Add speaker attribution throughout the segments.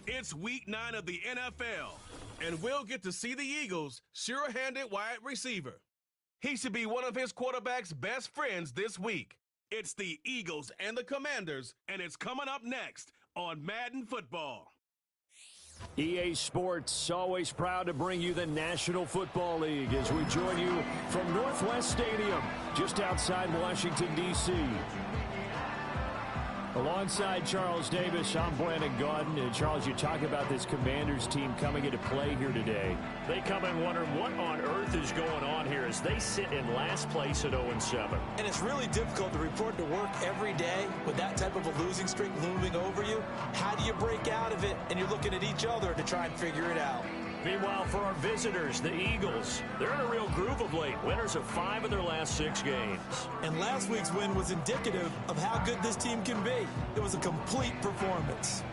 Speaker 1: It's week 9 of the NFL, and we'll get to see the Eagles' sure-handed wide receiver. He should be one of his quarterback's best friends this week. It's the Eagles and the Commanders, and it's coming up next on Madden Football.
Speaker 2: EA Sports, always proud to bring you the National Football League as we join you from Northwest Stadium, just outside Washington, D.C. Alongside Charles Davis, I'm Brandon Gaudin. And Charles, you talk about this Commanders team coming into play here today.
Speaker 3: They come in wondering what on earth is going on here as they sit in last place at 0-7.
Speaker 4: And it's really difficult to report to work every day with that type of a losing streak looming over you. How do you break out of it? And you're looking at each other to try and figure it out.
Speaker 3: Meanwhile, for our visitors, the Eagles, they're in a real groove of late. Winners of 5 of their last 6 games.
Speaker 4: And last week's win was indicative of how good this team can be. It was a complete performance.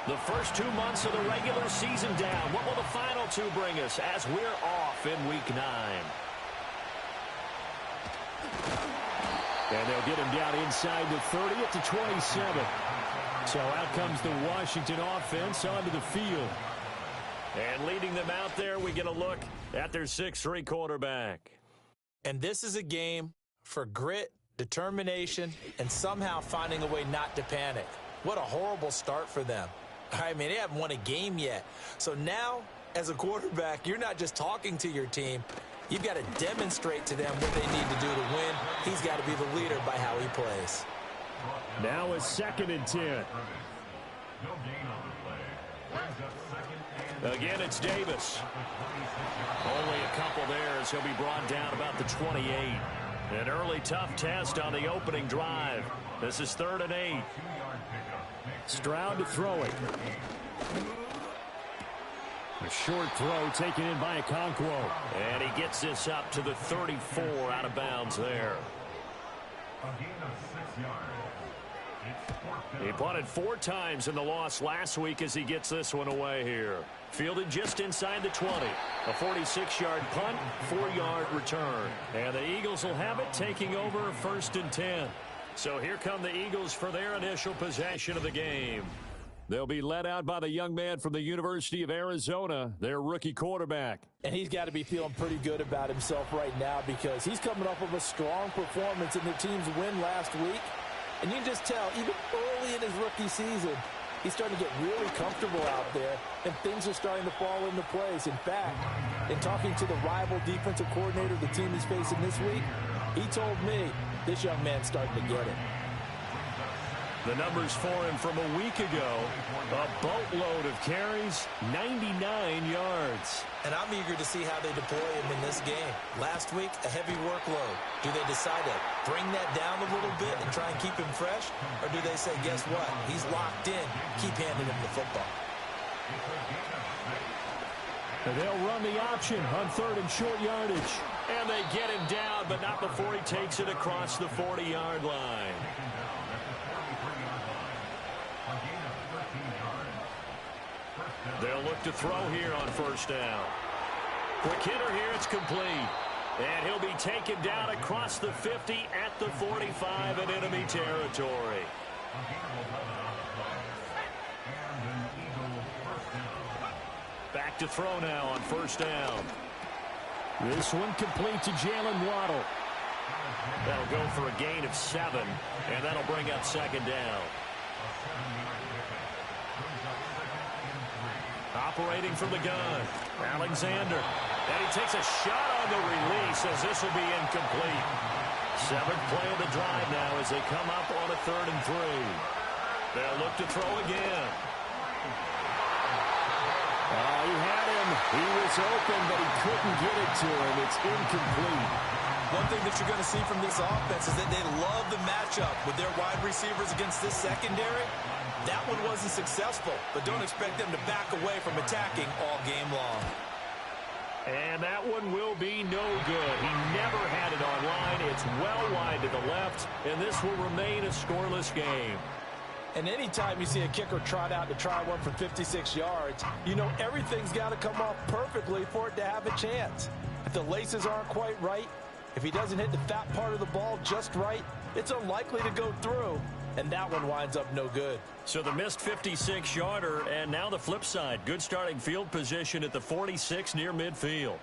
Speaker 3: The first 2 months of the regular season down. What will the final 2 bring us as we're off in week 9?
Speaker 2: And they'll get him down inside the 30 at the 27. So out comes the Washington offense onto the field.
Speaker 3: And leading them out there, we get a look at their 6'3" quarterback.
Speaker 4: And this is a game for grit, determination, and somehow finding a way not to panic. What a horrible start for them. I mean, they haven't won a game yet. So now, as a quarterback, you're not just talking to your team. You've got to demonstrate to them what they need to do to win. He's got to be the leader by how he plays.
Speaker 2: Now a 2nd and 10.
Speaker 3: Again, it's Davis. Only a couple there as he'll be brought down about the 28. An early tough test on the opening drive. This is 3rd and 8.
Speaker 2: Stroud to throw it. A short throw taken in by Okonkwo.
Speaker 3: And he gets this up to the 34 out of bounds there. He punted 4 times in the loss last week as he gets this one away here. Fielded just inside the 20. A 46-yard punt, 4-yard return. And the Eagles will have it taking over 1st and 10. So here come the Eagles for their initial possession of the game. They'll be led out by the young man from the University of Arizona, their rookie quarterback.
Speaker 4: And he's got to be feeling pretty good about himself right now because he's coming off of a strong performance in the team's win last week. And you can just tell, even early in his rookie season, he's starting to get really comfortable out there, and things are starting to fall into place. In fact, in talking to the rival defensive coordinator of the team he's facing this week, he told me this young man's starting to get it.
Speaker 3: The numbers for him from a week ago, a boatload of carries, 99 yards.
Speaker 4: And I'm eager to see how they deploy him in this game. Last week, a heavy workload. Do they decide to bring that down a little bit and try and keep him fresh? Or do they say, guess what? He's locked in. Keep handing him the football.
Speaker 2: And they'll run the option on 3rd and short yardage.
Speaker 3: And they get him down, but not before he takes it across the 40-yard line. They'll look to throw here on 1st down. Quick hitter here, it's complete. And he'll be taken down across the 50 at the 45 in enemy territory. Back to throw now on 1st down.
Speaker 2: This one complete to Jalen Waddle.
Speaker 3: That'll go for a gain of 7, and that'll bring up 2nd down. Operating from the gun, Alexander. And he takes a shot on the release as this will be incomplete. 7th play of the drive now as they come up on a 3rd and 3. They'll look to throw again.
Speaker 2: He had him. He was open, but he couldn't get it to him. It's incomplete.
Speaker 4: One thing that you're going to see from this offense is that they love the matchup with their wide receivers against this secondary. That one wasn't successful, but don't expect them to back away from attacking all game long.
Speaker 3: And that one will be no good. He never had it on line. It's well wide to the left, and this will remain a scoreless game.
Speaker 4: And anytime you see a kicker trot out to try one from 56 yards, you know everything's got to come off perfectly for it to have a chance. If the laces aren't quite right, if he doesn't hit the fat part of the ball just right, it's unlikely to go through, and that one winds up no good.
Speaker 3: So the missed 56-yarder, and now the flip side. Good starting field position at the 46 near midfield.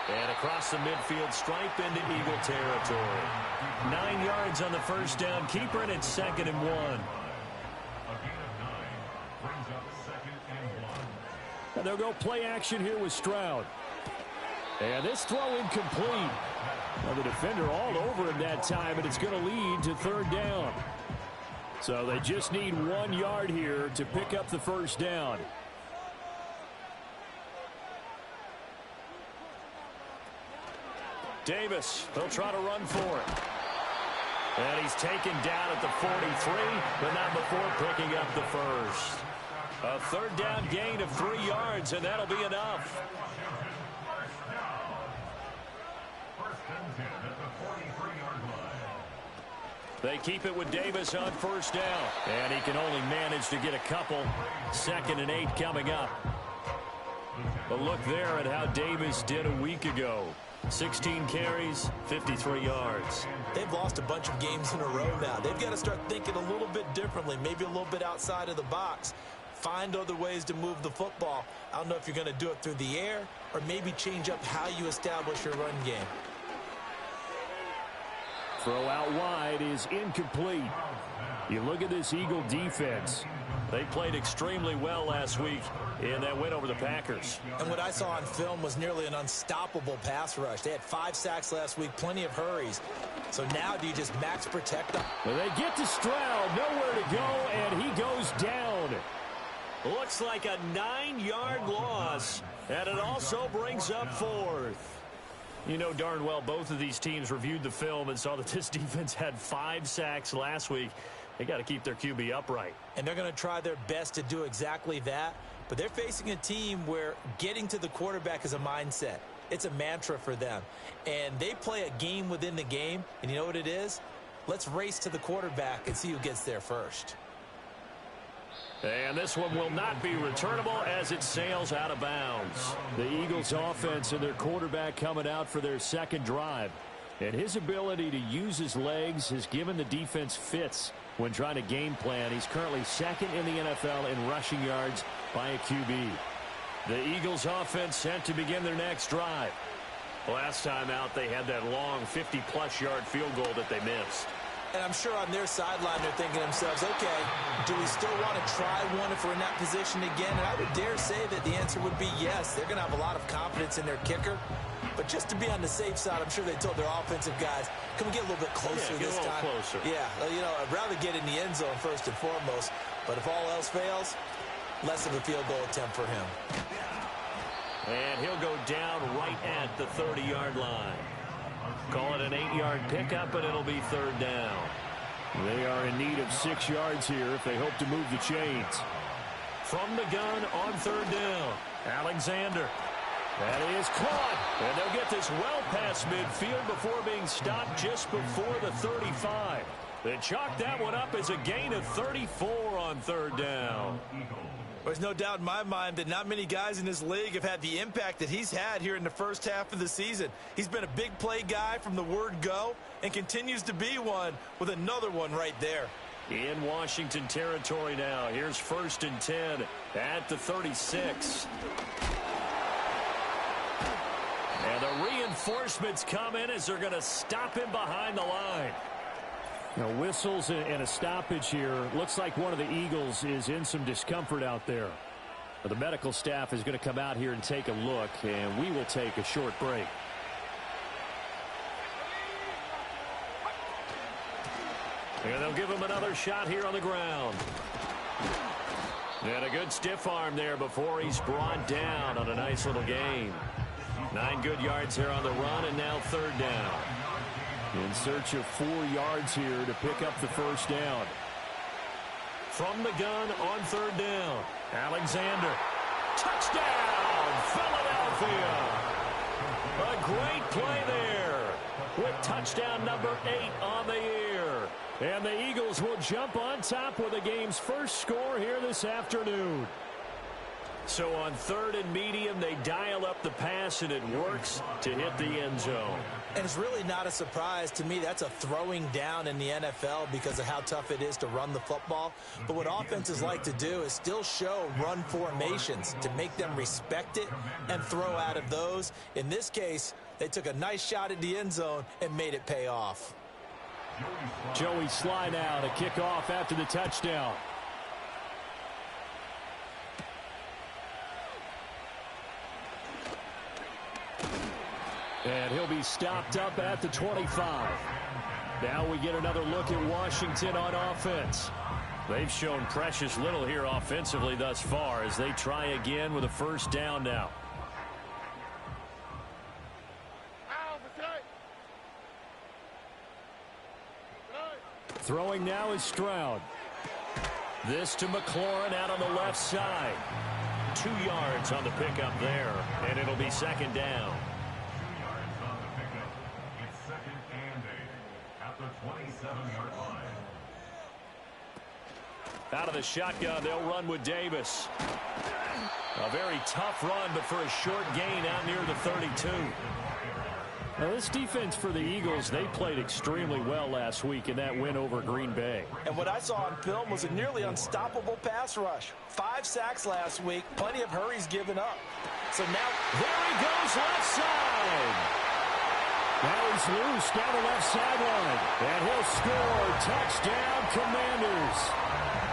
Speaker 3: And across the midfield stripe into Eagle territory. 9 yards on the first down. Keeper, and it's 2nd and 1.
Speaker 2: And they'll go play action here with Stroud. And this throw incomplete. Well, the defender all over him that time, and it's going to lead to 3rd down. So they just need 1 yard here to pick up the first down. Davis, he'll try to run for it. And he's taken down at the 43, but not before picking up the first. A 3rd down gain of 3 yards, and that'll be enough. They keep it with Davis on 1st down. And he can only manage to get a couple. 2nd and 8 coming up. But look there at how Davis did a week ago. 16 carries, 53 yards.
Speaker 4: They've lost a bunch of games in a row now. They've got to start thinking a little bit differently, maybe a little bit outside of the box. Find other ways to move the football. I don't know if you're going to do it through the air or maybe change up how you establish your run game.
Speaker 2: Throw out wide is incomplete. You look at this Eagle defense.
Speaker 3: They played extremely well last week in that win over the Packers.
Speaker 4: And what I saw on film was nearly an unstoppable pass rush. They had 5 sacks last week, plenty of hurries. So now do you just max protect them?
Speaker 2: Well, they get to Stroud, nowhere to go, and he goes down.
Speaker 3: Looks like a 9-yard loss, and it also brings up 4th. You know darn well both of these teams reviewed the film and saw that this defense had 5 sacks last week. They got to keep their QB upright.
Speaker 4: And they're going to try their best to do exactly that. But they're facing a team where getting to the quarterback is a mindset. It's a mantra for them. And they play a game within the game. And you know what it is? Let's race to the quarterback and see who gets there first.
Speaker 3: And this one will not be returnable as it sails out of bounds.
Speaker 2: The Eagles offense and their quarterback coming out for their 2nd drive. And his ability to use his legs has given the defense fits when trying to game plan. He's currently 2nd in the NFL in rushing yards by a QB. The Eagles offense set to begin their next drive.
Speaker 3: Last time out, they had that long 50-plus yard field goal that they missed.
Speaker 4: And I'm sure on their sideline they're thinking to themselves, okay, do we still want to try one if we're in that position again? And I would dare say that the answer would be yes. They're going to have a lot of confidence in their kicker. But just to be on the safe side, I'm sure they told their offensive guys, can we get a little bit closer this time?
Speaker 3: Closer.
Speaker 4: Yeah, you know, I'd rather get in the end zone first and foremost. But if all else fails, less of a field goal attempt for him.
Speaker 3: And he'll go down right at the 30-yard line. Call it an 8-yard pickup, and it'll be 3rd down.
Speaker 2: They are in need of 6 yards here if they hope to move the chains.
Speaker 3: From the gun on 3rd down, Alexander.
Speaker 2: That is caught.
Speaker 3: And they'll get this well past midfield before being stopped just before the 35. They chalk that one up as a gain of 34 on 3rd down.
Speaker 4: There's no doubt in my mind that not many guys in this league have had the impact that he's had here in the first half of the season. He's been a big play guy from the word go and continues to be one with another one right there.
Speaker 3: In Washington territory now. Here's 1st and 10 at the 36. And the reinforcements come in as they're going to stop him behind the line.
Speaker 2: Now, whistles and a stoppage here. Looks like one of the Eagles is in some discomfort out there. The medical staff is going to come out here and take a look, and we will take a short break.
Speaker 3: And they'll give him another shot here on the ground. And a good stiff arm there before he's brought down on a nice little gain. 9 good yards here on the run, and now 3rd down.
Speaker 2: In search of 4 yards here to pick up the first down.
Speaker 3: From the gun on 3rd down, Alexander. Touchdown, Philadelphia. A great play there. with touchdown number 8 on the year. And the Eagles will jump on top with the game's first score here this afternoon. So on 3rd and medium, they dial up the pass, and it works to hit the end zone.
Speaker 4: And it's really not a surprise to me. That's a throwing down in the NFL because of how tough it is to run the football. But what offenses like to do is still show run formations to make them respect it and throw out of those. In this case, they took a nice shot at the end zone and made it pay off.
Speaker 2: Joey Sly now to kick off after the touchdown. And he'll be stopped up at the 25. Now we get another look at Washington on offense.
Speaker 3: They've shown precious little here offensively thus far as they try again with a first down now.
Speaker 2: Throwing now is Stroud.
Speaker 3: This to McLaurin out on the left side. 2 yards on the pickup there, and it'll be second down. Out of the shotgun, they'll run with Davis. A very tough run, but for a short gain out near the 32.
Speaker 2: Now, this defense for the Eagles, they played extremely well last week in that win over Green Bay.
Speaker 4: And what I saw on film was a nearly unstoppable pass rush. 5 sacks last week, plenty of hurries given up. So now,
Speaker 3: there he goes left side.
Speaker 2: Now he's loose down the left sideline. And he'll score. Touchdown, Commanders.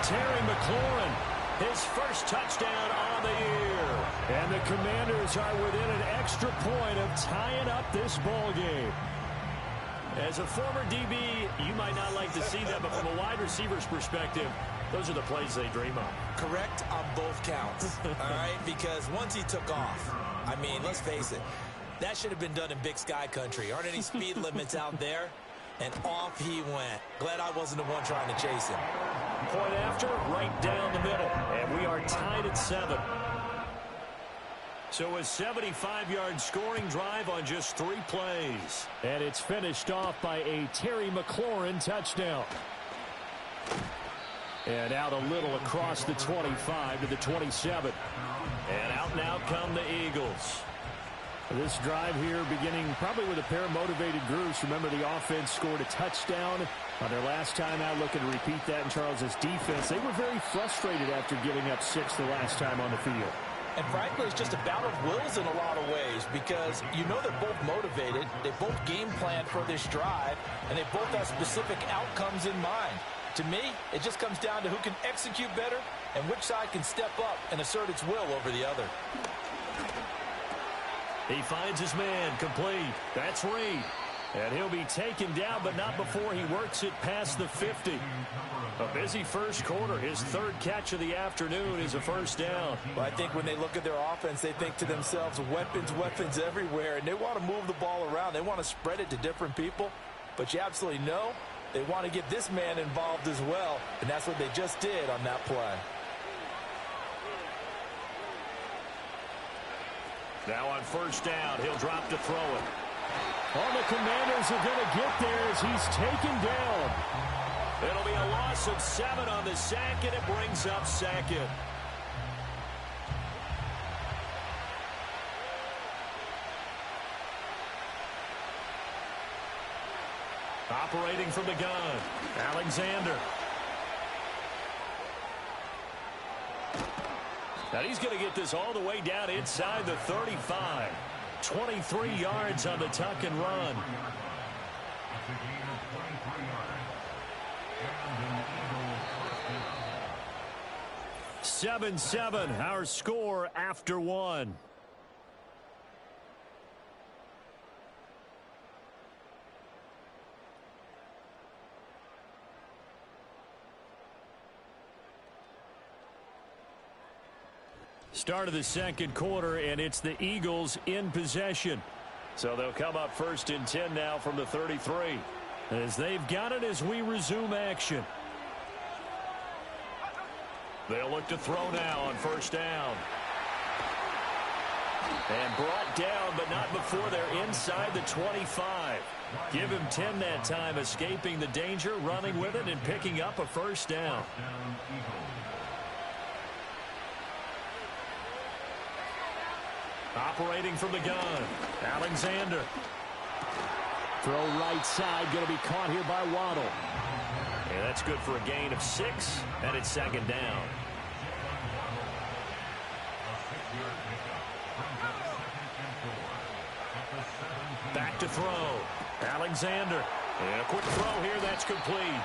Speaker 3: Terry McLaurin, his first touchdown on the year.
Speaker 2: And the Commanders are within an extra point of tying up this ball game.
Speaker 3: As a former DB, you might not like to see that, but from a wide receiver's perspective, those are the plays they dream of.
Speaker 4: Correct on both counts, all right? Because once he took off, I mean, let's face it, that should have been done in Big Sky country. Aren't any speed limits out there? And off he went. Glad I wasn't the one trying to chase him.
Speaker 3: Point after, right down the middle. And we are tied at 7. So a 75-yard scoring drive on just 3 plays.
Speaker 2: And it's finished off by a Terry McLaurin touchdown. And out a little across the 25 to the 27.
Speaker 3: And out now come the Eagles.
Speaker 2: This drive here beginning probably with a pair of motivated groups. Remember, the offense scored a touchdown on their last time out. Looking to repeat that in Charles's defense. They were very frustrated after giving up 6 the last time on the field.
Speaker 4: And frankly, it's just a battle of wills in a lot of ways because you know they're both motivated. They both game planned for this drive, and they both have specific outcomes in mind. To me, it just comes down to who can execute better and which side can step up and assert its will over the other.
Speaker 3: He finds his man complete. That's Reed. And he'll be taken down, but not before he works it past the 50. A busy first quarter. His 3rd catch of the afternoon is a first down.
Speaker 4: Well, I think when they look at their offense, they think to themselves, weapons, weapons everywhere. And they want to move the ball around. They want to spread it to different people. But you absolutely know they want to get this man involved as well. And that's what they just did on that play.
Speaker 3: Now on first down, he'll drop to throw it.
Speaker 2: All the Commanders are going to get there as he's taken down.
Speaker 3: It'll be a loss of 7 on the sack, and it brings up 2nd. Operating from the gun, Alexander. Now he's going to get this all the way down inside the 35. 23 yards on the tuck and run. 7-7, our score after 1. Start of the second quarter, and it's the Eagles in possession. So they'll come up 1st and 10 now from the 33. As they've got it as we resume action. They'll look to throw now on first down. And brought down, but not before they're inside the 25. Give him 10 that time, escaping the danger, running with it, and picking up a first down. Operating from the gun, Alexander.
Speaker 2: Throw right side, going to be caught here by Waddle.
Speaker 3: And that's good for a gain of 6, and it's second down. Back to throw. Alexander. And a quick throw here. That's complete.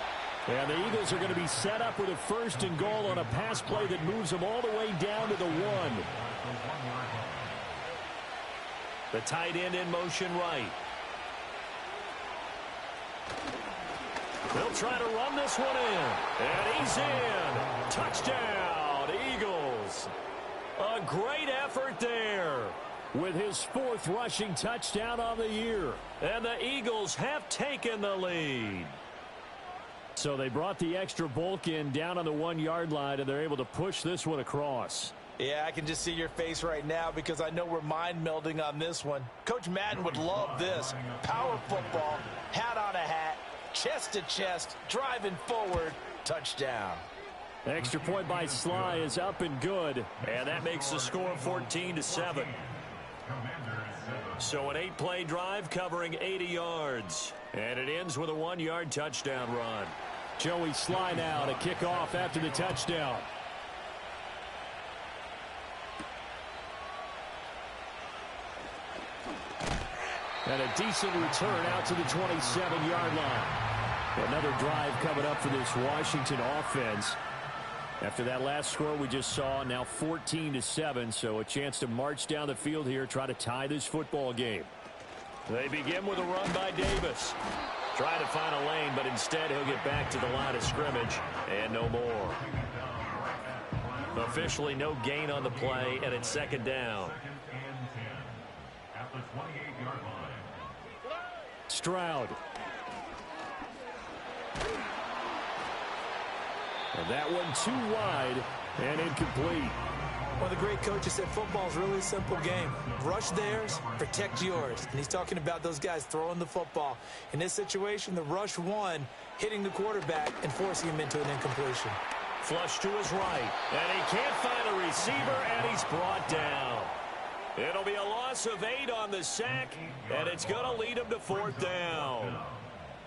Speaker 2: And the Eagles are going to be set up with a 1st and goal on a pass play that moves them all the way down to the 1.
Speaker 3: The tight end in motion right. They'll try to run this one in. And he's in. Touchdown, Eagles. A great effort there.
Speaker 2: With his 4th rushing touchdown on the year.
Speaker 3: And the Eagles have taken the lead.
Speaker 2: So they brought the extra bulk in down on the 1-yard line, and they're able to push this one across.
Speaker 4: Yeah, I can just see your face right now because I know we're mind melding on this one. Coach Madden would love this. Power football, hat on a hat, chest to chest, driving forward, touchdown.
Speaker 2: Extra point by Sly is up and good.
Speaker 3: And that makes the score 14-7. So an 8-play drive covering 80 yards. And it ends with a 1-yard touchdown run.
Speaker 2: Joey Sly now to kick off after the touchdown. And a decent return out to the 27-yard line. Another drive coming up for this Washington offense. After that last score we just saw, now 14-7, so a chance to march down the field here, try to tie this football game.
Speaker 3: They begin with a run by Davis. Try to find a lane, but instead he'll get back to the line of scrimmage, and no more. Officially no gain on the play, and it's second down.
Speaker 2: Stroud. And that one too wide and incomplete.
Speaker 5: One of the great coaches said football is really a simple game. Rush theirs, protect yours. And he's talking about those guys throwing the football. In this situation, the rush won, hitting the quarterback and forcing him into an incompletion.
Speaker 3: Flush to his right, and he can't find a receiver, and he's brought down. It'll be a loss of 8 on the sack, and it's going to lead him to 4th down.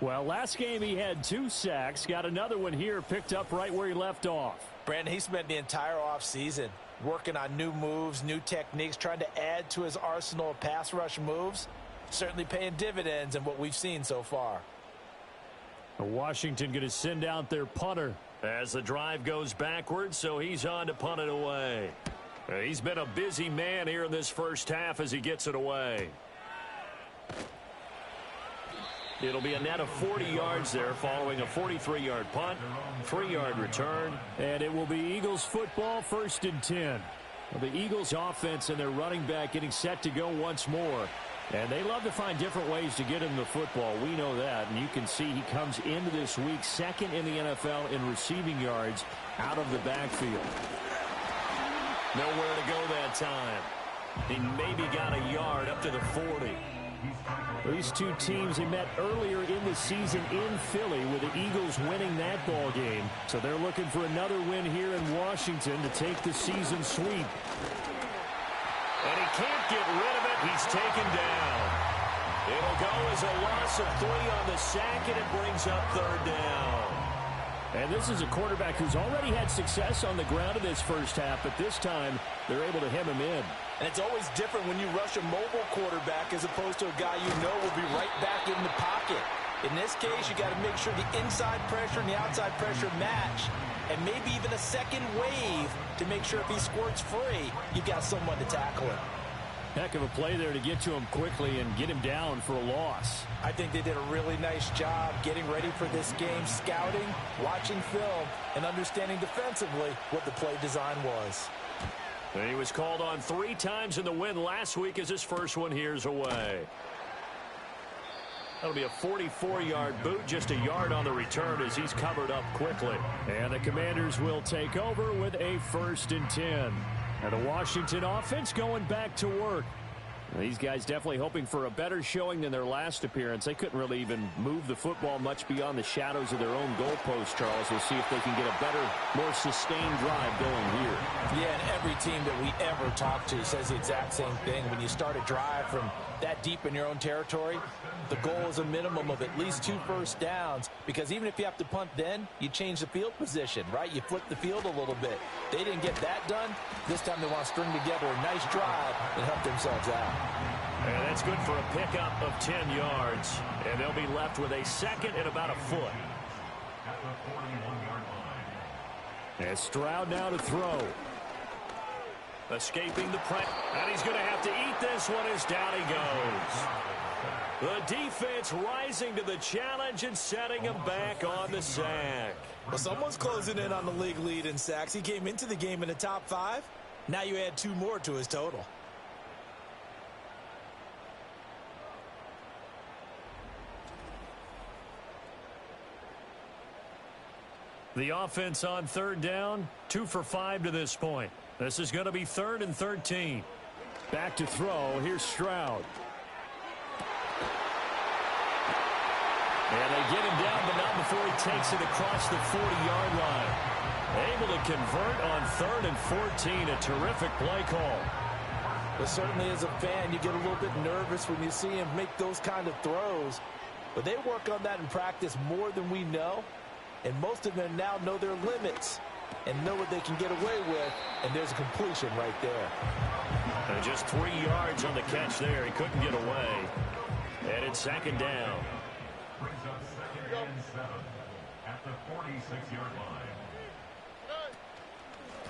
Speaker 2: Well, last game he had 2 sacks. Got another one here, picked up right where he left off.
Speaker 4: Brandon, he spent the entire offseason working on new moves, new techniques, trying to add to his arsenal of pass rush moves. Certainly paying dividends in what we've seen so far.
Speaker 2: Washington going to send out their punter.
Speaker 3: As the drive goes backwards, so he's on to punt it away. He's been a busy man here in this first half as he gets it away. It'll be a net of 40 yards there following a 43-yard punt, 3-yard return.
Speaker 2: And it will be Eagles football, 1st and 10. Well, the Eagles offense and their running back getting set to go once more. And they love to find different ways to get him the football. We know that. And you can see he comes into this week 2nd in the NFL in receiving yards out of the backfield.
Speaker 3: Nowhere to go that time. He maybe got a yard up to the 40.
Speaker 2: These two teams, they met earlier in the season in Philly with the Eagles winning that ball game. So they're looking for another win here in Washington to take the season sweep.
Speaker 3: And he can't get rid of it. He's taken down. It'll go as a loss of 3 on the sack, and it brings up 3rd down.
Speaker 2: And this is a quarterback who's already had success on the ground in this first half, but this time they're able to hem him in.
Speaker 4: And it's always different when you rush a mobile quarterback as opposed to a guy you know will be right back in the pocket. In this case, you got to make sure the inside pressure and the outside pressure match, and maybe even a second wave to make sure if he squirts free, you've got someone to tackle him.
Speaker 2: Heck of a play there to get to him quickly and get him down for a loss.
Speaker 4: I think they did a really nice job getting ready for this game, scouting, watching film, and understanding defensively what the play design was.
Speaker 3: And he was called on 3 times in the win last week as his first one here's away. That'll be a 44-yard boot, just a yard on the return as he's covered up quickly.
Speaker 2: And the Commanders will take over with a 1st and 10. And the Washington offense going back to work. These guys definitely hoping for a better showing than their last appearance. They couldn't really even move the football much beyond the shadows of their own goalpost, Charles. We'll see if they can get a better, more sustained drive going here.
Speaker 4: Yeah, and every team that we ever talk to says the exact same thing. When you start a drive from that deep in your own territory, the goal is a minimum of at least 2 first downs, because even if you have to punt then, you change the field position, right? You flip the field a little bit. They didn't get that done. This time they want to string together a nice drive and help themselves out.
Speaker 3: And that's good for a pickup of 10 yards. And they'll be left with a second and about a foot.
Speaker 2: And Stroud now to throw.
Speaker 3: Escaping the press. And he's going to have to eat this one as down he goes. The defense rising to the challenge and setting him back on the sack.
Speaker 5: Well, someone's closing in on the league lead in sacks. He came into the game in the top 5. Now you add 2 more to his total.
Speaker 3: The offense on third down, 2 for 5 to this point. This is going to be 3rd and 13.
Speaker 2: Back to throw. Here's Stroud.
Speaker 3: And they get him down, but not before he takes it across the 40-yard line. Able to convert on 3rd and 14. A terrific play call.
Speaker 4: But certainly as a fan, you get a little bit nervous when you see him make those kind of throws. But they work on that in practice more than we know. And most of them now know their limits and know what they can get away with. And there's a completion right there.
Speaker 3: And just 3 yards on the catch there. He couldn't get away. And it's 2nd down.
Speaker 6: Brings up 2nd and 7 at the 46-yard line.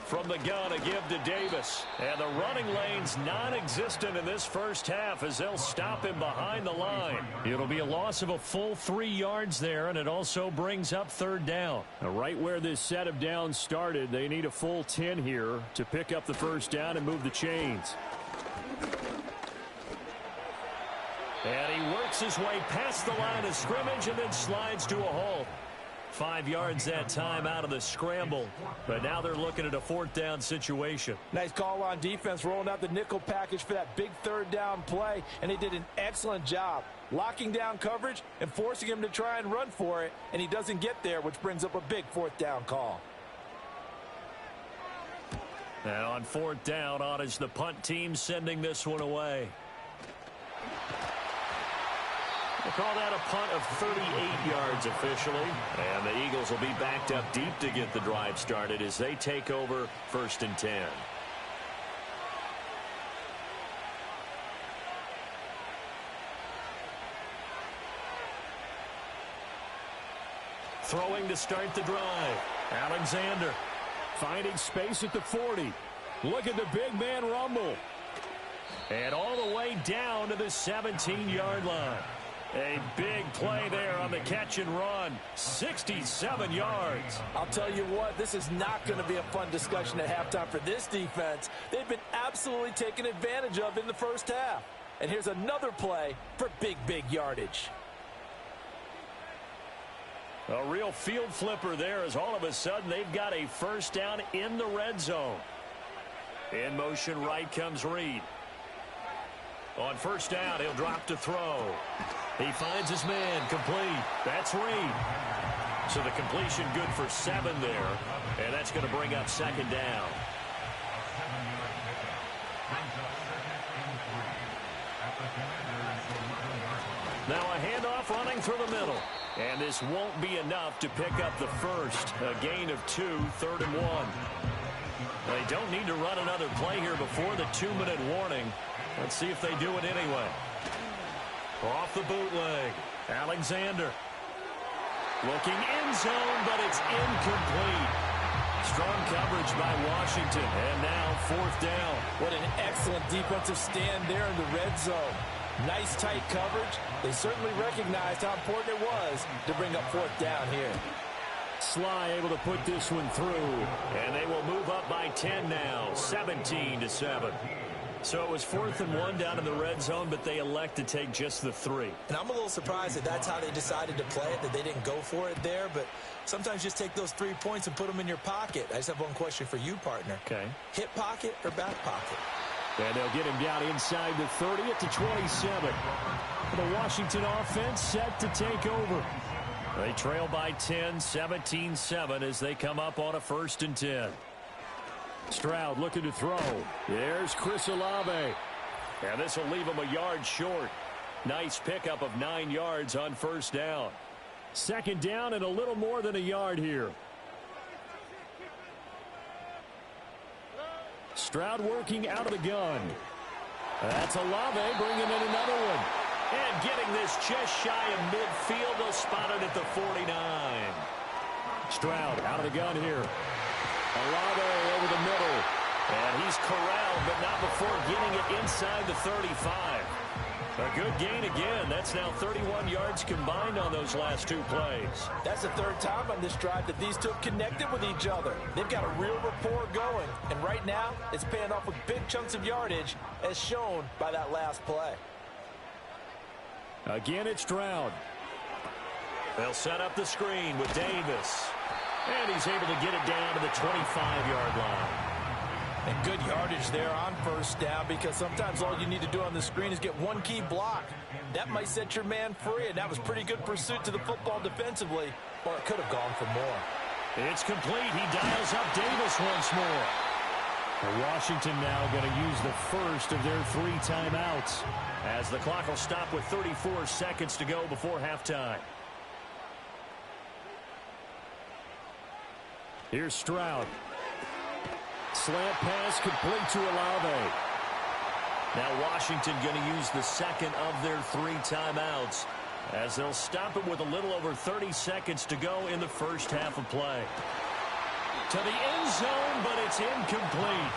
Speaker 3: From the gun, a give to Davis. And the running lane's non-existent in this first half as they'll stop him behind the line. It'll be a loss of a full 3 yards there, and it also brings up 3rd down.
Speaker 2: Right where this set of downs started, they need a full 10 here to pick up the first down and move the chains.
Speaker 3: And he works his way past the line of scrimmage and then slides to a halt. 5 yards that time out of the scramble. But now they're looking at a 4th down situation.
Speaker 4: Nice call on defense, rolling out the nickel package for that big 3rd down play. And they did an excellent job locking down coverage and forcing him to try and run for it. And he doesn't get there, which brings up a big 4th down call.
Speaker 3: And on 4th down, on is the punt team sending this one away. We'll call that a punt of 38 yards officially. And the Eagles will be backed up deep to get the drive started as they take over 1st and 10. Throwing to start the drive. Alexander
Speaker 2: finding space at the 40. Look at the big man rumble.
Speaker 3: And all the way down to the 17-yard line. A big play there on the catch and run. 67 yards.
Speaker 4: I'll tell you what, this is not going to be a fun discussion at halftime for this defense. They've been absolutely taken advantage of in the first half. And here's another play for big yardage.
Speaker 3: A real field flipper there as all of a sudden they've got a first down in the red zone. In motion right comes Reed. On first down, he'll drop to throw. He finds his man, complete. That's Reed. So the completion good for 7 there, and that's going to bring up 2nd down. Now a handoff running through the middle. And this won't be enough to pick up the first. A gain of 2, 3rd and 1. They don't need to run another play here before the 2-minute warning. Let's see if they do it anyway. Off the bootleg. Alexander. Looking end zone, but it's incomplete. Strong coverage by Washington. And now 4th down.
Speaker 4: What an excellent defensive stand there in the red zone. Nice tight coverage. They certainly recognized how important it was to bring up 4th down here.
Speaker 2: Sly able to put this one through.
Speaker 3: And they will move up by 10 now. 17-7. So it was 4th and 1 down in the red zone, but they elect to take just the 3.
Speaker 5: And I'm a little surprised that that's how they decided to play it, that they didn't go for it there. But sometimes just take those 3 points and put them in your pocket. I just have one question for you, partner.
Speaker 3: Okay.
Speaker 5: Hip pocket or back pocket?
Speaker 2: And they'll get him down inside the 30 at the 27. The Washington offense set to take over. They trail by 10, 17-7 as they come up on a 1st and 10. Stroud looking to throw. There's Chris Olave. And this will leave him a yard short. Nice pickup of 9 yards on 1st down. 2nd down and a little more than a yard here. Stroud working out of the gun. That's Olave bringing in another one. And getting this just shy of midfield. They'll spot it at the 49. Stroud out of the gun here. Olave over the middle. And he's corralled, but not before getting it inside the 35. A good gain again. That's now 31 yards combined on those last 2 plays.
Speaker 4: That's the 3rd time on this drive that these two have connected with each other. They've got a real rapport going. And right now, it's paying off with big chunks of yardage, as shown by that last play.
Speaker 2: Again, it's Stroud.
Speaker 3: They'll set up the screen with Davis. And he's able to get it down to the 25-yard line.
Speaker 4: And good yardage there on 1st down, because sometimes all you need to do on the screen is get one key block. That might set your man free, and that was pretty good pursuit to the football defensively, or it could have gone for more.
Speaker 2: It's complete. He dials up Davis once more. Washington now going to use the first of their 3 timeouts,
Speaker 3: as the clock will stop with 34 seconds to go before halftime.
Speaker 2: Here's Stroud. Slant pass complete to Olave.
Speaker 3: Now Washington going to use the 2nd of their 3 timeouts, as they'll stop it with a little over 30 seconds to go in the 1st half of play. To the end zone, but it's incomplete.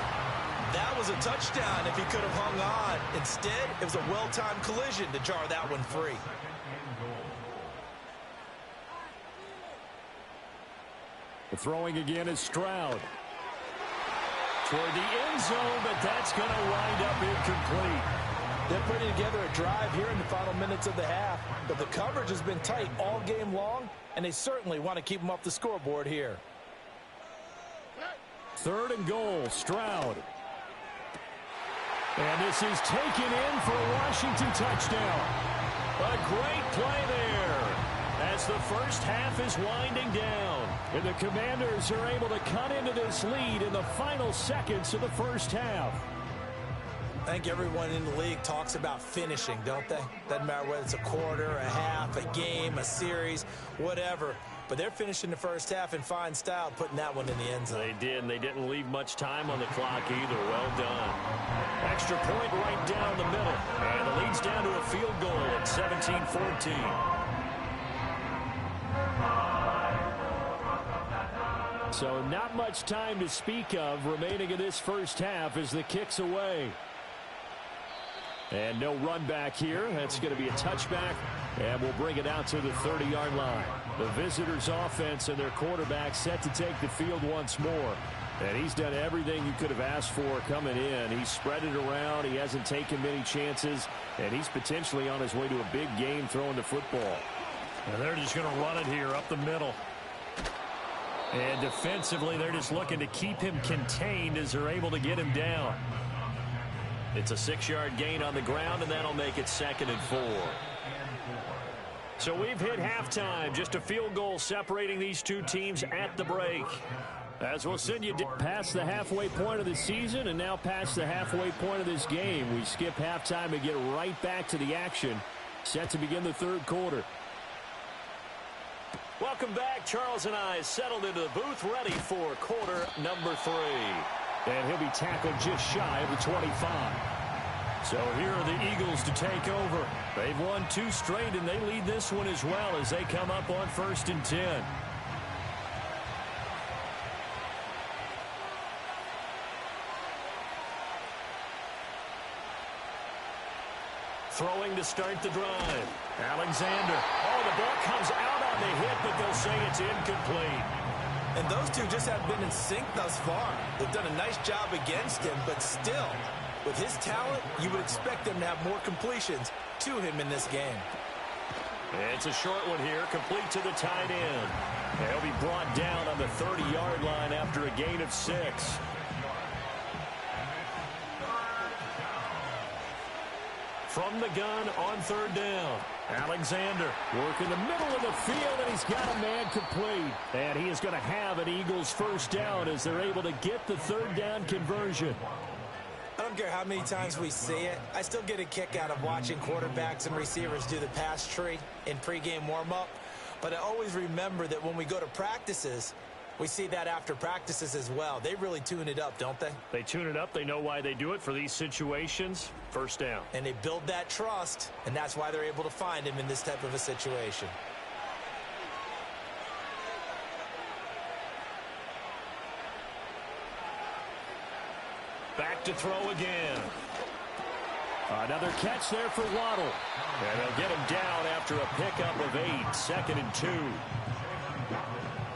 Speaker 5: That was a touchdown if he could have hung on. Instead, it was a well-timed collision to jar that one free.
Speaker 2: The throwing again is Stroud. Toward the end zone, but that's going to wind up incomplete.
Speaker 4: They're putting together a drive here in the final minutes of the half, but the coverage has been tight all game long, and they certainly want to keep them off the scoreboard here.
Speaker 2: 3rd and goal, Stroud. And this is taken in for a Washington touchdown.
Speaker 3: A great play there, as the 1st half is winding down.
Speaker 2: And the Commanders are able to cut into this lead in the final seconds of the 1st half.
Speaker 5: I think everyone in the league talks about finishing, don't they? Doesn't matter whether it's a quarter, a half, a game, a series, whatever. But they're finishing the 1st half in fine style, putting that one in the end zone.
Speaker 3: They did, and they didn't leave much time on the clock either. Well done. Extra point right down the middle. And the lead's down to a field goal at 17-14.
Speaker 2: So not much time to speak of remaining in this 1st half as the kick's away. And no run back here. That's going to be a touchback, and we'll bring it out to the 30-yard line. The visitors' offense and their quarterback set to take the field once more. And he's done everything you could have asked for coming in. He's spread it around. He hasn't taken many chances, and he's potentially on his way to a big game throwing the football.
Speaker 3: And they're just going to run it here up the middle. And defensively, they're just looking to keep him contained as they're able to get him down. It's a 6-yard gain on the ground, and that'll make it 2nd and 4. So we've hit halftime. Just a field goal separating these 2 teams at the break. As we'll send you past the halfway point of the season and now past the halfway point of this game. We skip halftime and get right back to the action. Set to begin the 3rd quarter. Welcome back. Charles and I settled into the booth ready for quarter number 3.
Speaker 2: And he'll be tackled just shy of the 25.
Speaker 3: So here are the Eagles to take over.
Speaker 2: They've won 2 straight, and they lead this one as well as they come up on 1st and 10.
Speaker 3: Throwing to start the drive. Alexander. Oh, the ball comes out on the hit, but they'll say it's incomplete.
Speaker 5: And those two just have been in sync thus far. They've done a nice job against him, but still, with his talent, you would expect them to have more completions to him in this game.
Speaker 3: It's a short one here, complete to the tight end. He'll be brought down on the 30-yard line after a gain of 6. from the gun on third down. Alexander
Speaker 2: working the middle of the field, and he's got a man complete. And he is going to have an Eagles first down as they're able to get the third down conversion.
Speaker 5: I don't care how many times we see it. I still get a kick out of watching quarterbacks and receivers do the pass tree in pregame warm-up. But I always remember that when we go to practices, we see that after practices as well. They really tune it up, don't they?
Speaker 3: They tune it up. They know why they do it for these situations. First down.
Speaker 5: And they build that trust, and that's why they're able to find him in this type of a situation.
Speaker 3: Back to throw again.
Speaker 2: Another catch there for Waddle.
Speaker 3: And they'll get him down after a pickup of 8. 2nd and 2.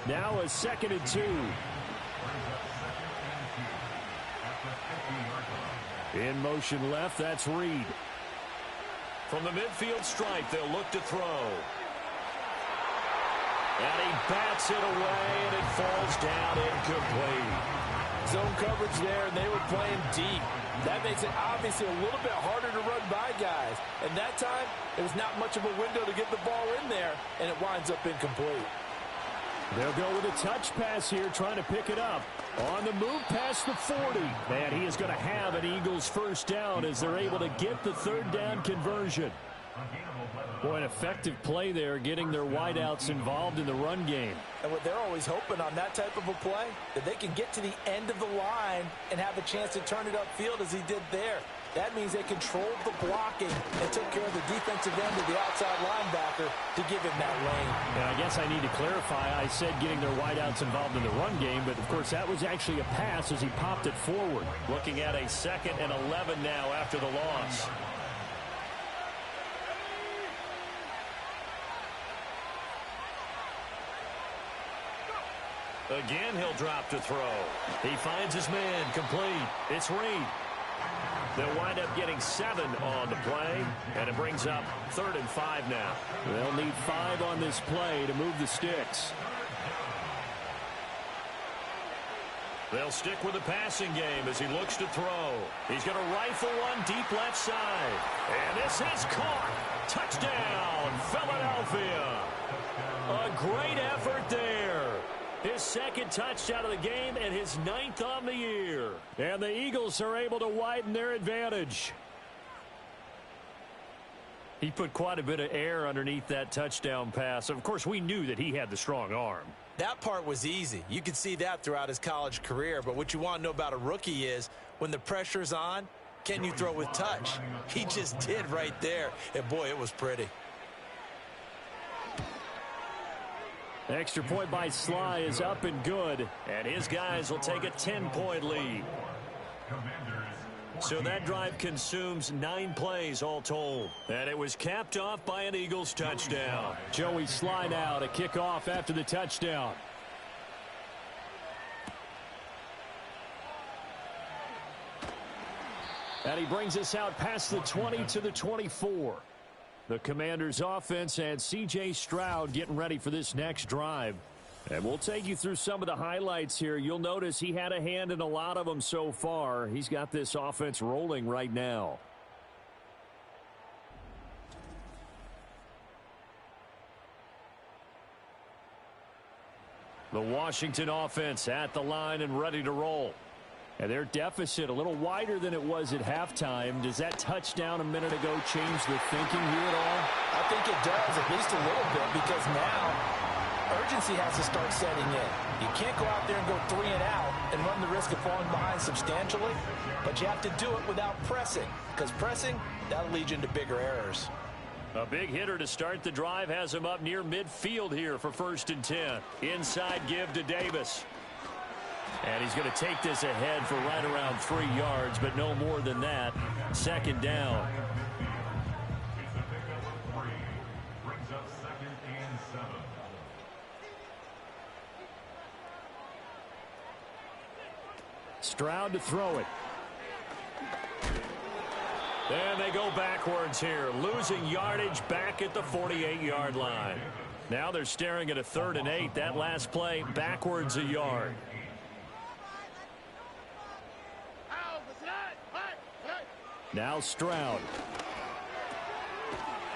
Speaker 2: Now a 2nd and 2. In motion left, that's Reed.
Speaker 3: From the midfield stripe, they'll look to throw. And he bats it away, and it falls down incomplete.
Speaker 4: Zone coverage there, and they were playing deep. That makes it obviously a little bit harder to run by guys. And that time, there was not much of a window to get the ball in there, and it winds up incomplete.
Speaker 2: They'll go with a touch pass here, trying to pick it up. On the move past the 40. And he is going to have an Eagles first down as they're able to get the third down conversion. Boy, an effective play there, getting their wideouts involved in the run game.
Speaker 4: And what they're always hoping on that type of a play, that they can get to the end of the line and have a chance to turn it upfield as he did there. That means they controlled the blocking and took care of the defensive end of the outside linebacker to give him that lane.
Speaker 2: And I guess I need to clarify, I said getting their wideouts involved in the run game, but of course that was actually a pass as he popped it forward.
Speaker 3: Looking at a 2nd and 11 now after the loss. Again, he'll drop to throw. He finds his man complete. It's Reed. They'll wind up getting 7 on the play, and it brings up 3rd and 5 now.
Speaker 2: They'll need 5 on this play to move the sticks.
Speaker 3: They'll stick with the passing game as he looks to throw. He's going to rifle one deep left side. And this is caught. Touchdown, Philadelphia. A great effort there. His 2nd touchdown of the game and his 9th on the year.
Speaker 2: And the Eagles are able to widen their advantage.
Speaker 3: He put quite a bit of air underneath that touchdown pass. Of course, we knew that he had the strong arm.
Speaker 5: That part was easy. You could see that throughout his college career. But what you want to know about a rookie is when the pressure's on, can you throw with touch? He just did right there. And, boy, it was pretty.
Speaker 2: Extra point by Sly is up and good.
Speaker 3: And his guys will take a 10-point lead. So that drive consumes 9 plays all told. And it was capped off by an Eagles touchdown.
Speaker 2: Joey Sly now to kick off after the touchdown. And he brings us out past the 20 to the 24. The Commanders' offense and C.J. Stroud getting ready for this next drive. And we'll take you through some of the highlights here. You'll notice he had a hand in a lot of them so far. He's got this offense rolling right now. The Washington offense at the line and ready to roll. And their deficit a little wider than it was at halftime. Does that touchdown a minute ago change the thinking here at all?
Speaker 4: I think it does, at least a little bit, because now urgency has to start setting in. You can't go out there and go 3 and out and run the risk of falling behind substantially, but you have to do it without pressing, because pressing, that'll lead you into bigger errors.
Speaker 3: A big hitter to start the drive has him up near midfield here for 1st and 10. Inside give to Davis. And he's going to take this ahead for right around 3 yards, but no more than that. 2nd down.
Speaker 6: Brings up 2nd and 7.
Speaker 2: Stroud to throw it.
Speaker 3: And they go backwards here, losing yardage back at the 48-yard line. Now they're staring at a 3rd and 8. That last play backwards a yard.
Speaker 2: Now Stroud.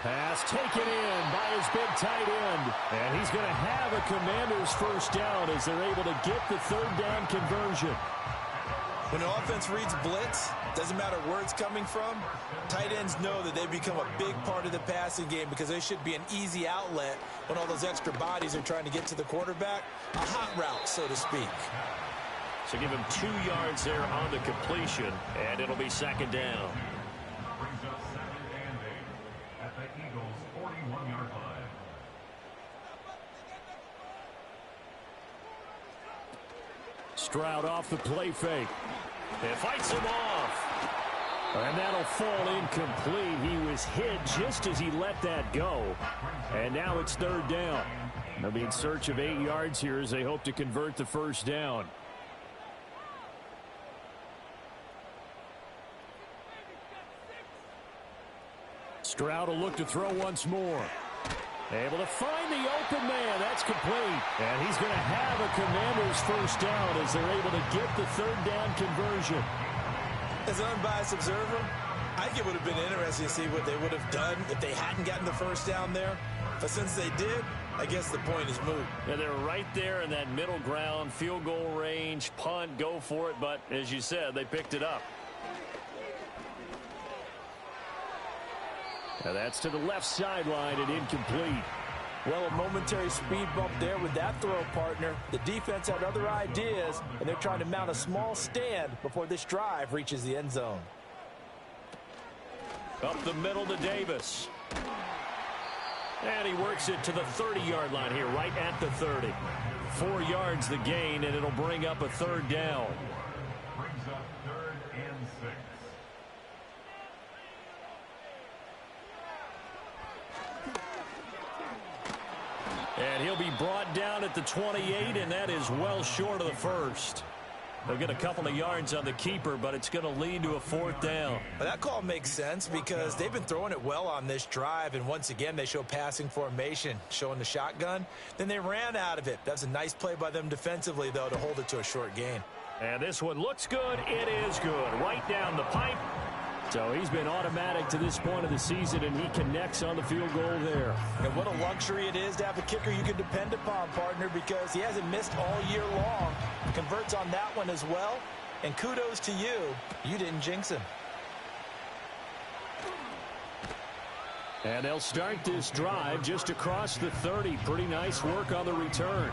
Speaker 2: Pass taken in by his big tight end. And he's going to have a Commanders first down as they're able to get the third down conversion.
Speaker 5: When the offense reads blitz, doesn't matter where it's coming from, tight ends know that they've become a big part of the passing game because they should be an easy outlet when all those extra bodies are trying to get to the quarterback. A hot route, so to speak.
Speaker 3: So give him 2 yards there on the completion, and it'll be second down.
Speaker 6: Brings up 2nd and 8 at the Eagles' 41-yard line.
Speaker 2: Stroud off the play fake.
Speaker 3: It fights him off.
Speaker 2: And that'll fall incomplete. He was hit just as he let that go. And now it's third down. They'll be in search of 8 yards here as they hope to convert the first down. Stroud will look to throw once more. Able to find the open man. That's complete. And he's going to have a Commanders first down as they're able to get the third down conversion.
Speaker 5: As an unbiased observer, I think it would have been interesting to see what they would have done if they hadn't gotten the first down there. But since they did, I guess the point is moot.
Speaker 3: Yeah, they're right there in that middle ground, field goal range, punt, go for it. But as you said, they picked it up.
Speaker 2: Now that's to the left sideline and incomplete.
Speaker 4: Well, a momentary speed bump there with that throw, partner. The defense had other ideas, and they're trying to mount a small stand before this drive reaches the end zone.
Speaker 3: Up the middle to Davis. And he works it to the 30-yard line here, right at the 30. 4 yards the gain, and it'll bring up a third down.
Speaker 6: Brings up 3rd and 6.
Speaker 3: And he'll be brought down at the 28, and that is well short of the first. They'll get a couple of yards on the keeper, but it's going to lead to a fourth down.
Speaker 5: But that call makes sense because they've been throwing it well on this drive, and once again they show passing formation, showing the shotgun. Then they ran out of it. That's a nice play by them defensively, though, to hold it to a short gain.
Speaker 3: And this one looks good. It is good. Right down the pipe.
Speaker 2: So he's been automatic to this point of the season, and he connects on the field goal there.
Speaker 5: And what a luxury it is to have a kicker you can depend upon, partner, because he hasn't missed all year long. Converts on that one as well. And kudos to you. You didn't jinx him.
Speaker 2: And they'll start this drive just across the 30. Pretty nice work on the return.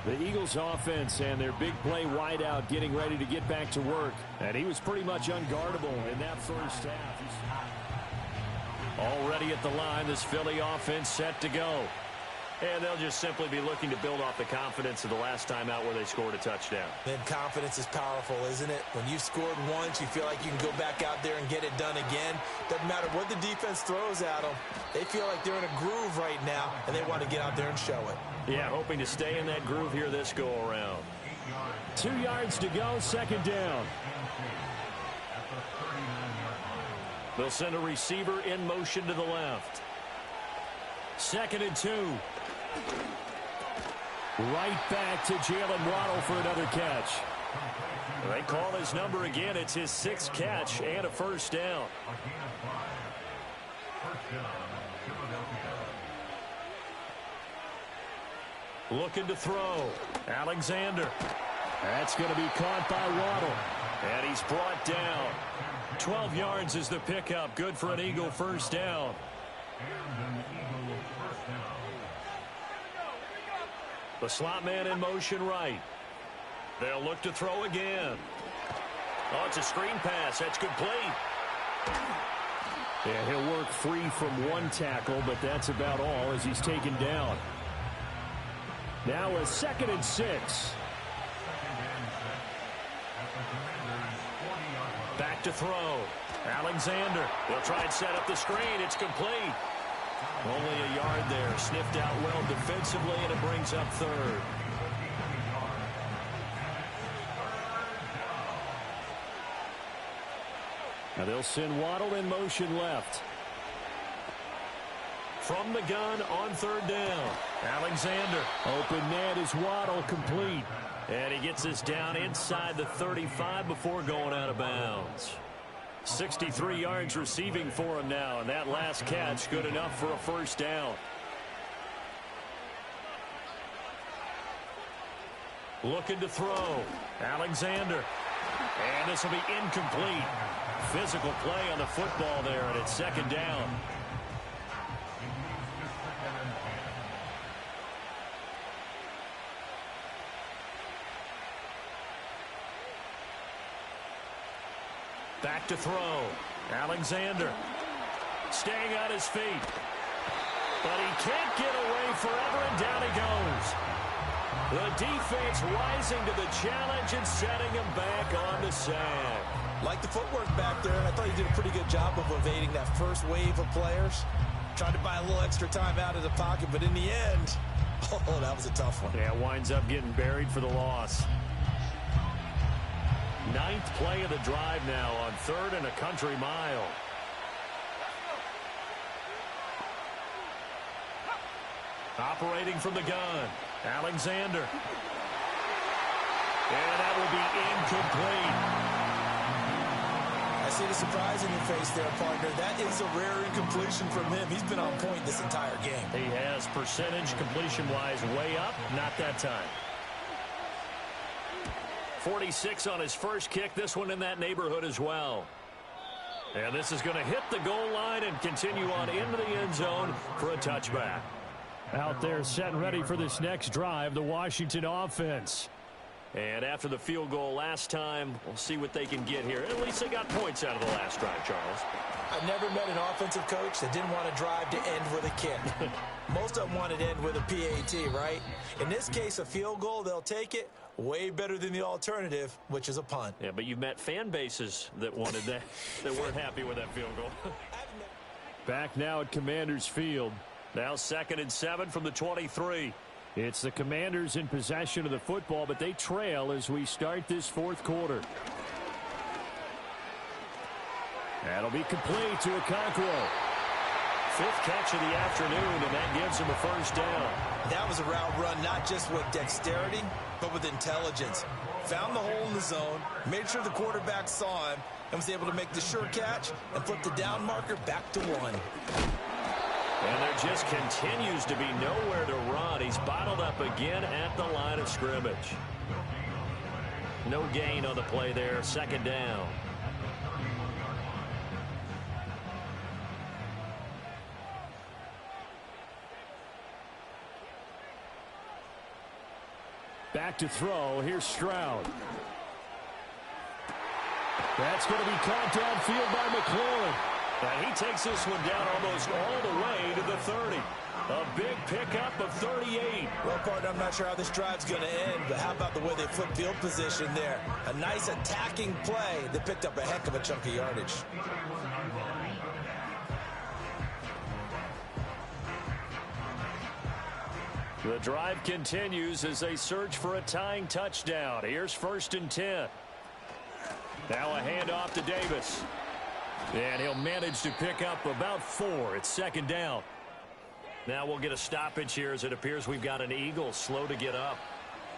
Speaker 2: The Eagles offense and their big play wideout getting ready to get back to work. And he was pretty much unguardable in that first half.
Speaker 3: Already at the line, this Philly offense set to go. And they'll just simply be looking to build off the confidence of the last time out where they scored a touchdown.
Speaker 5: Then confidence is powerful, isn't it? When you've scored once, you feel like you can go back out there and get it done again. Doesn't matter what the defense throws at them. They feel like they're in a groove right now, and they want to get out there and show it.
Speaker 3: Yeah, hoping to stay in that groove here this go-around.
Speaker 2: 2 yards to go, second down.
Speaker 3: They'll send a receiver in motion to the left.
Speaker 2: 2nd and 2. Right back to Jalen Waddle for another catch.
Speaker 3: They call his number again. It's his 6th catch and a first down. Looking to throw. Alexander.
Speaker 2: That's going to be caught by Waddle.
Speaker 3: And he's brought down. 12 yards is the pickup. Good for an Eagle first down. The slot man in motion right. They'll look to throw again. Oh, it's a screen pass. That's complete.
Speaker 2: Yeah, he'll work free from one tackle, but that's about all as he's taken down. Now a 2nd and 6.
Speaker 3: Back to throw. Alexander. They'll try and set up the screen. It's complete. Only a yard there. Sniffed out well defensively, and it brings up third.
Speaker 2: Now they'll send Waddle in motion left.
Speaker 3: From the gun on third down. Alexander.
Speaker 2: Open net is Waddle, complete.
Speaker 3: And he gets us down inside the 35 before going out of bounds. 63 yards receiving for him now, and that last catch good enough for a first down. Looking to throw. Alexander. And this will be incomplete. Physical play on the football there, and it's second down. Back to throw. Alexander staying on his feet. But he can't get away forever, and down he goes. The defense rising to the challenge and setting him back on the sack.
Speaker 5: Like the footwork back there, I thought he did a pretty good job of evading that first wave of players. Tried to buy a little extra time out of the pocket, but in the end, oh, that was a tough one.
Speaker 3: Yeah, winds up getting buried for the loss. 9th play of the drive now on 3rd and a country mile. Operating from the gun, Alexander. And that will be incomplete.
Speaker 5: I see the surprise in your face there, partner. That is a rare incompletion from him. He's been on point this entire game.
Speaker 3: He has percentage completion-wise way up, not that time. 46 on his first kick, this one in that neighborhood as well. And this is going to hit the goal line and continue on into the end zone for a touchback.
Speaker 2: Out there set and ready for this next drive, the Washington offense.
Speaker 3: And after the field goal last time, we'll see what they can get here. At least they got points out of the last drive, Charles.
Speaker 5: I've never met an offensive coach that didn't want to drive to end with a kick. Most of them want to end with a PAT, right? In this case, a field goal, they'll take it. Way better than the alternative, which is a punt.
Speaker 3: Yeah, but you've met fan bases that wanted that, that weren't happy with that field goal.
Speaker 2: Back now at Commanders Field.
Speaker 3: Now 2nd and 7 from the 23.
Speaker 2: It's the Commanders in possession of the football, but they trail as we start this 4th quarter. That'll be complete to Okonkwo.
Speaker 3: 5th catch of the afternoon, and that gives him a first down.
Speaker 5: That was a route run not just with dexterity, but with intelligence. Found the hole in the zone, made sure the quarterback saw him, and was able to make the sure catch and flip the down marker back to 1.
Speaker 3: And there just continues to be nowhere to run. He's bottled up again at the line of scrimmage. No gain on the play there, second down.
Speaker 2: Back to throw. Here's Stroud. That's going to be caught downfield by McLaurin.
Speaker 3: And he takes this one down almost all the way to the 30. A big pickup of 38.
Speaker 5: Well, partner, I'm not sure how this drive's going to end, but how about the way they flip field position there? A nice attacking play that picked up a heck of a chunk of yardage.
Speaker 3: The drive continues as they search for a tying touchdown. Here's 1st and 10. Now a handoff to Davis. And he'll manage to pick up about 4. It's second down. Now we'll get a stoppage here as it appears we've got an Eagle slow to get up.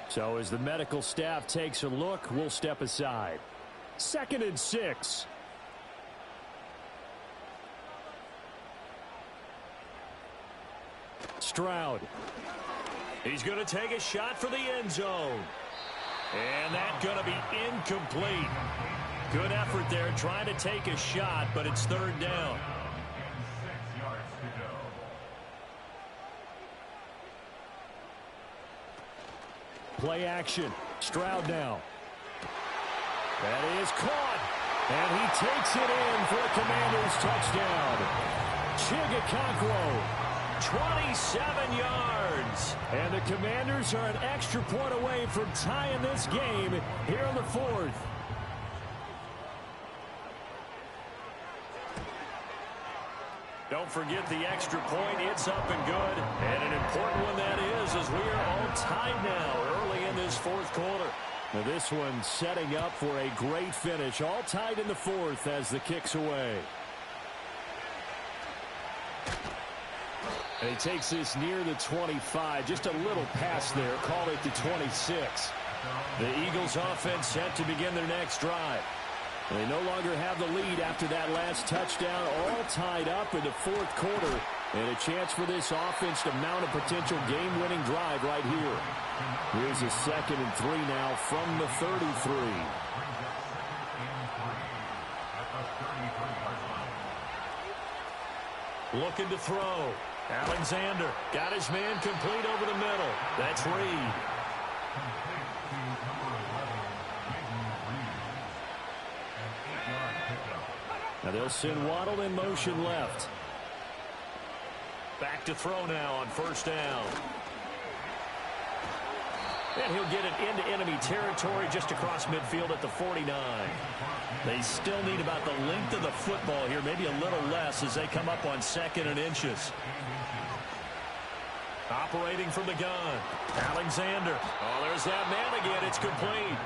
Speaker 2: So as the medical staff takes a look, we'll step aside. 2nd and 6. Stroud.
Speaker 3: He's going to take a shot for the end zone. And that's going to be incomplete. Good effort there trying to take a shot, but it's 3rd down.
Speaker 6: 6 yards to go.
Speaker 2: Play action. Stroud now. That is caught. And he takes it in for a Commanders touchdown. Okonkwo.
Speaker 3: 27 yards.
Speaker 2: And the Commanders are an extra point away from tying this game here in the 4th.
Speaker 3: Don't forget the extra point. It's up and good. And an important one that is, as we are all tied now early in this 4th quarter.
Speaker 2: Now this one setting up for a great finish. All tied in the 4th as the kick's away. And he takes this near the 25. Just a little pass there. Call it the 26.
Speaker 3: The Eagles offense set to begin their next drive.
Speaker 2: They no longer have the lead after that last touchdown, all tied up in the fourth quarter. And a chance for this offense to mount a potential game-winning drive right here. Here's a 2nd and 3 now from the 33.
Speaker 3: Looking to throw. Alexander got his man complete over the middle. That's Reed.
Speaker 2: Now they'll send Waddle in motion left.
Speaker 3: Back to throw now on first down. And he'll get it into enemy territory just across midfield at the 49. They still need about the length of the football here, maybe a little less as they come up on 2nd and inches. Operating from the gun. Alexander. Oh, there's that man again. It's complete.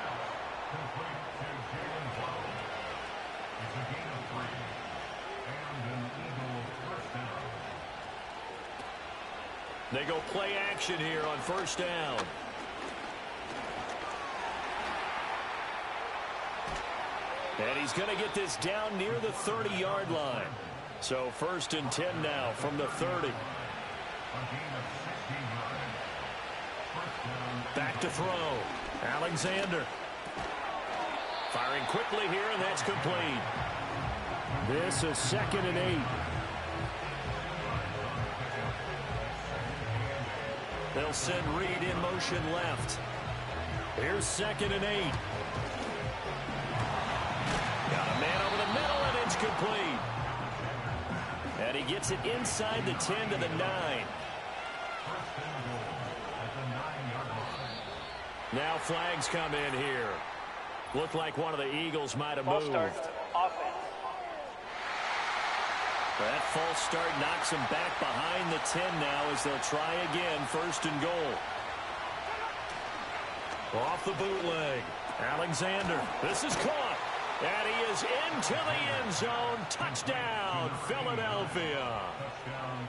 Speaker 3: They go play action here on first down. And he's going to get this down near the 30-yard line. So 1st and 10 now from the 30. Back to throw. Alexander. Firing quickly here, and that's complete.
Speaker 2: This is 2nd and 8.
Speaker 3: They'll send Reed in motion left. Here's 2nd and 8. Got a man over the middle, and it's complete. And he gets it inside the 10 to the 9. Now flags come in here. Looked like one of the Eagles might have moved.
Speaker 7: False start, offense.
Speaker 3: That false start knocks him back behind the 10 now as they'll try again, 1st and goal. Off the bootleg. Alexander. This is caught. And he is into the end zone. Touchdown, Philadelphia.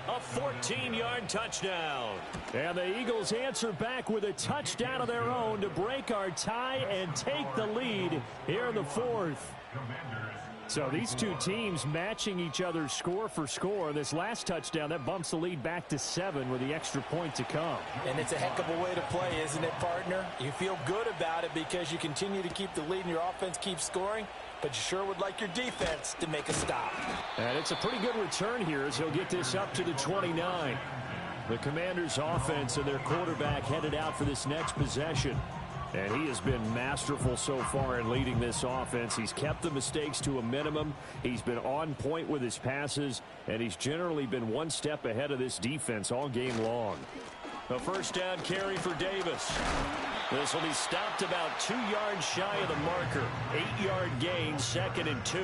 Speaker 3: A 14-yard touchdown.
Speaker 2: And the Eagles answer back with a touchdown of their own to break our tie and take the lead here in the 4th. So these two teams matching each other's score for score. This last touchdown, that bumps the lead back to 7 with the extra point to come.
Speaker 4: And it's a heck of a way to play, isn't it, partner? You feel good about it because you continue to keep the lead and your offense keeps scoring, but you sure would like your defense to make a stop.
Speaker 2: And it's a pretty good return here as he'll get this up to the 29. The Commanders' offense and their quarterback headed out for this next possession. And he has been masterful so far in leading this offense. He's kept the mistakes to a minimum. He's been on point with his passes, and he's generally been one step ahead of this defense all game long.
Speaker 3: A first down carry for Davis. This will be stopped about 2 yards shy of the marker. 8-yard gain, 2nd and 2.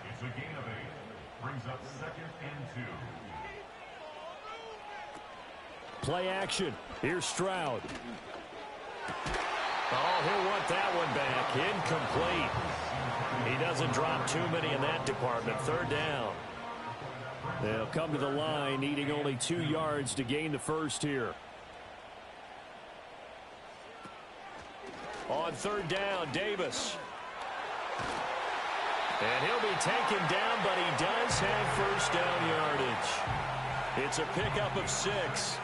Speaker 6: It's a gain of 8. Brings up 2nd and 2.
Speaker 2: Play action. Here's Stroud.
Speaker 3: Oh, he'll want that one back. Incomplete. He doesn't drop too many in that department. 3rd down.
Speaker 2: They'll come to the line, needing only 2 yards to gain the first here.
Speaker 3: On 3rd down, Davis. And he'll be taken down, but he does have first down yardage. It's a pickup of 6.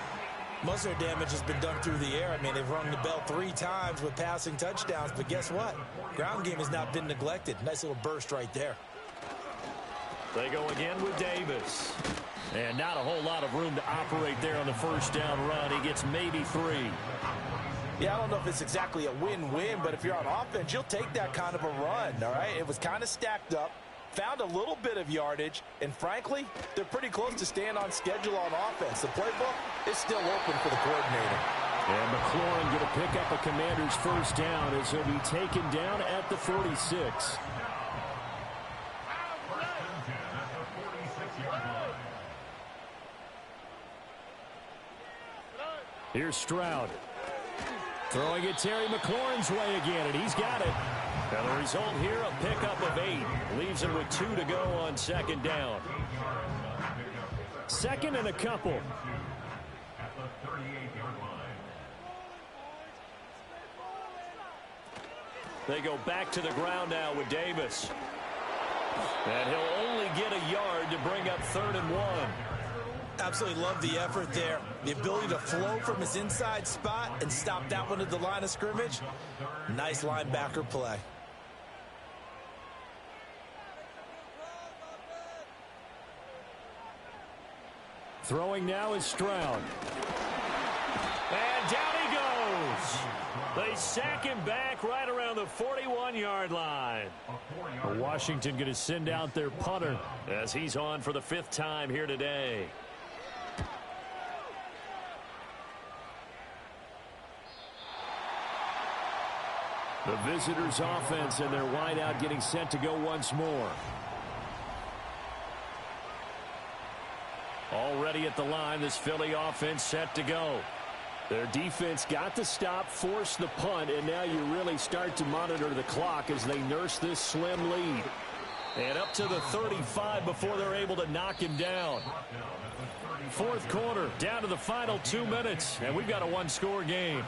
Speaker 5: Most of their damage has been done through the air. I mean, they've rung the bell 3 times with passing touchdowns, but guess what? Ground game has not been neglected. Nice little burst right there.
Speaker 3: They go again with Davis. And not a whole lot of room to operate there on the first down run. He gets maybe 3.
Speaker 4: Yeah, I don't know if it's exactly a win-win, but if you're on offense, you'll take that kind of a run, all right? It was kind of stacked up, found a little bit of yardage, and frankly, they're pretty close to staying on schedule on offense. The playbook is still open for the coordinator.
Speaker 2: And McLaurin going to pick up a Commander's first down as he'll be taken down at the 46. Here's Stroud. Throwing it Terry McLaurin's way again, and he's got it.
Speaker 3: And the result here, a pickup of 8. Leaves him with 2 to go on 2nd down.
Speaker 2: 2nd and a couple.
Speaker 3: They go back to the ground now with Davis. And he'll only get a yard to bring up 3rd and 1.
Speaker 5: Absolutely love the effort there. The ability to flow from his inside spot and stop that one at the line of scrimmage. Nice linebacker play.
Speaker 2: Throwing now is Stroud.
Speaker 3: And down he goes. They sack him back right around the 41-yard line.
Speaker 2: Washington going to send out their punter
Speaker 3: as he's on for the 5th time here today.
Speaker 2: The visitors' offense and their wideout getting set to go once more.
Speaker 3: Already at the line, this Philly offense set to go.
Speaker 2: Their defense got the stop, forced the punt, and now you really start to monitor the clock as they nurse this slim lead.
Speaker 3: And up to the 35 before they're able to knock him down. 4th quarter, down to the final 2 minutes, and we've got a one-score game.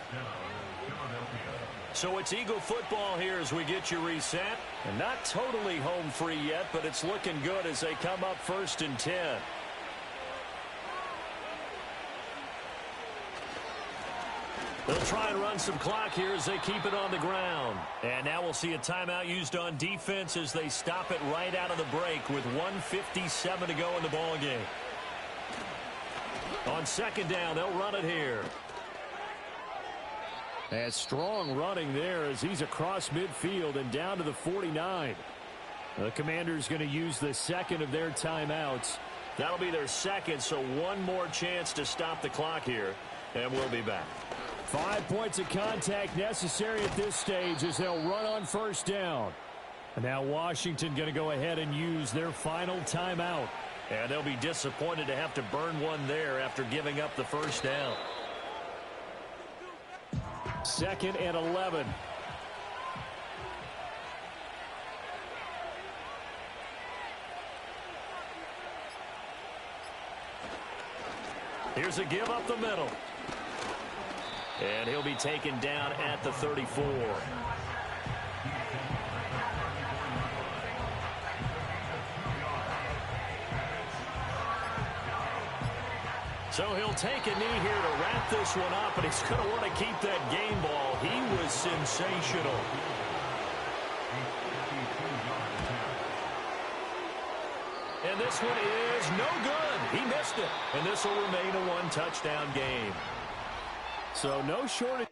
Speaker 3: So it's Eagle football here as we get you reset. And not totally home free yet, but it's looking good as they come up 1st and 10. They'll try and run some clock here as they keep it on the ground. And now we'll see a timeout used on defense as they stop it right out of the break with 1:57 to go in the ball game. On 2nd down, they'll run it here.
Speaker 2: And strong running there as he's across midfield and down to the 49. The Commanders going to use the 2nd of their timeouts.
Speaker 3: That'll be their 2nd, so one more chance to stop the clock here, and we'll be back.
Speaker 2: 5 points of contact necessary at this stage as they'll run on 1st down. And now Washington going to go ahead and use their final timeout.
Speaker 3: And they'll be disappointed to have to burn one there after giving up the 1st down.
Speaker 2: 2nd and 11.
Speaker 3: Here's a give up the middle. And he'll be taken down at the 34. So he'll take a knee here to wrap this one up, and he's going to want to keep that game ball. He was sensational. And this one is no good. He missed it. And this will remain a one-touchdown game.
Speaker 2: So no shortage.